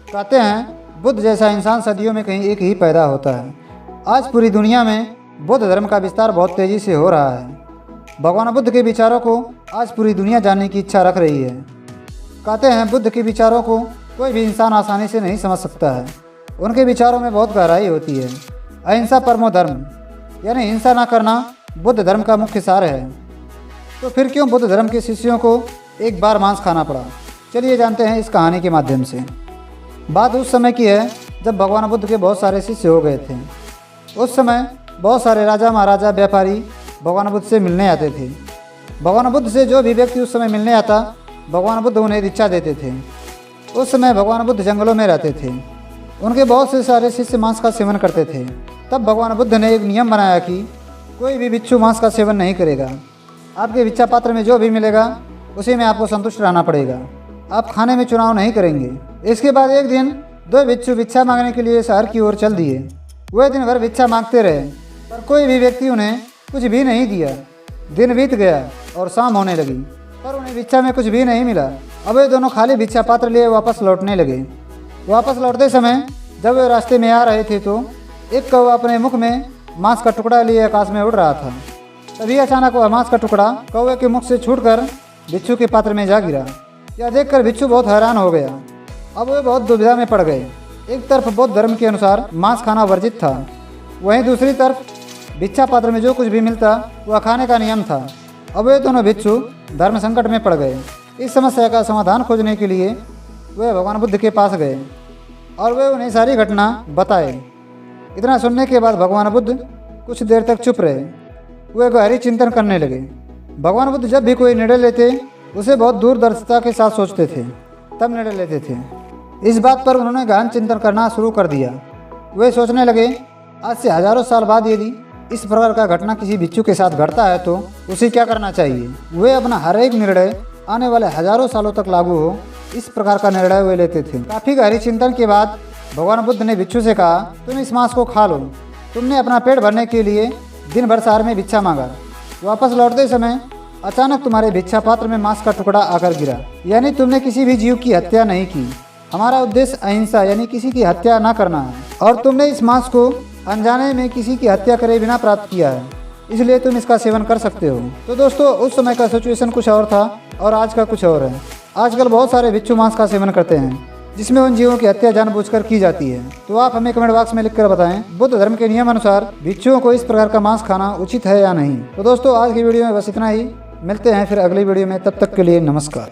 कहते हैं बुद्ध जैसा इंसान सदियों में कहीं एक ही पैदा होता है। आज पूरी दुनिया में बुद्ध धर्म का विस्तार बहुत तेज़ी से हो रहा है। भगवान बुद्ध के विचारों को आज पूरी दुनिया जानने की इच्छा रख रही है। कहते हैं बुद्ध के विचारों को कोई भी इंसान आसानी से नहीं समझ सकता है। उनके विचारों में बहुत गहराई होती है। अहिंसा परमो धर्म, यानी हिंसा न करना बुद्ध धर्म का मुख्य सार है। तो फिर क्यों बुद्ध धर्म के शिष्यों को एक बार मांस खाना पड़ा? चलिए जानते हैं इस कहानी के माध्यम से। बात उस समय की है जब भगवान बुद्ध के बहुत सारे शिष्य हो गए थे। उस समय बहुत सारे राजा महाराजा व्यापारी भगवान बुद्ध से मिलने आते थे। भगवान बुद्ध से जो भी व्यक्ति उस समय मिलने आता, भगवान बुद्ध उन्हें दीक्षा देते थे। उस समय भगवान बुद्ध जंगलों में रहते थे। उनके बहुत से सारे शिष्य मांस का सेवन करते थे। तब भगवान बुद्ध ने एक नियम बनाया कि कोई भी भिक्षु मांस का सेवन नहीं करेगा। आपके भिक्षा पात्र में जो भी मिलेगा उसी में आपको संतुष्ट रहना पड़ेगा। आप खाने में चुनाव नहीं करेंगे। इसके बाद एक दिन दो भिक्षु भिक्षा मांगने के लिए शहर की ओर चल दिए। वे दिन भर भिक्षा मांगते रहे, पर कोई भी व्यक्ति उन्हें कुछ भी नहीं दिया। दिन बीत गया और शाम होने लगी, पर उन्हें भिक्षा में कुछ भी नहीं मिला। अब वे दोनों खाली भिक्षा पात्र लिए वापस लौटने लगे। वापस लौटते समय जब वे रास्ते में आ रहे थे तो एक कौवा अपने मुख में मांस का टुकड़ा लिए आकाश में उड़ रहा था। तभी अचानक वह मांस का टुकड़ा कौवे के मुख से छूटकर भिक्षु के पात्र में जा गिरा। यह देखकर भिक्षु बहुत हैरान हो गया। अब वे बहुत दुविधा में पड़ गए। एक तरफ बौद्ध धर्म के अनुसार मांस खाना वर्जित था, वहीं दूसरी तरफ भिक्षा पात्र में जो कुछ भी मिलता वह खाने का नियम था। अब वे दोनों भिक्षु धर्म संकट में पड़ गए। इस समस्या का समाधान खोजने के लिए वे भगवान बुद्ध के पास गए और वे उन्हें सारी घटना बताए। इतना सुनने के बाद भगवान बुद्ध कुछ देर तक चुप रहे। वे गहरी चिंतन करने लगे। भगवान बुद्ध जब भी कोई निर्णय लेते उसे बहुत दूरदर्शिता के साथ सोचते थे, तब निर्णय लेते थे। इस बात पर उन्होंने गहन चिंतन करना शुरू कर दिया। वे सोचने लगे, आज से हजारों साल बाद यदि इस प्रकार का घटना किसी भिक्षु के साथ घटता है तो उसे क्या करना चाहिए। वे अपना हर एक निर्णय आने वाले हजारों सालों तक लागू हो, इस प्रकार का निर्णय वे लेते थे। काफ़ी गहरी चिंतन के बाद भगवान बुद्ध ने भिक्षु से कहा, तुम इस मांस को खा लो। तुमने अपना पेट भरने के लिए दिन भर शहर में भिक्षा मांगा। वापस लौटते समय अचानक तुम्हारे भिक्षा पात्र में मांस का टुकड़ा आकर गिरा, यानी तुमने किसी भी जीव की हत्या नहीं की। हमारा उद्देश्य अहिंसा यानी किसी की हत्या न करना है, और तुमने इस मांस को अनजाने में किसी की हत्या करे बिना प्राप्त किया है, इसलिए तुम इसका सेवन कर सकते हो। तो दोस्तों, उस समय का सिचुएशन कुछ और था और आज का कुछ और है। आजकल बहुत सारे भिक्षु मांस का सेवन करते हैं, जिसमें उन जीवों की हत्या जानबूझकर की जाती है। तो आप हमें कमेंट बॉक्स में लिखकर बताएं, बुद्ध धर्म के नियम अनुसार भिक्षुओं को इस प्रकार का मांस खाना उचित है या नहीं। तो दोस्तों, आज की वीडियो में बस इतना ही। मिलते हैं फिर अगली वीडियो में, तब तक के लिए नमस्कार।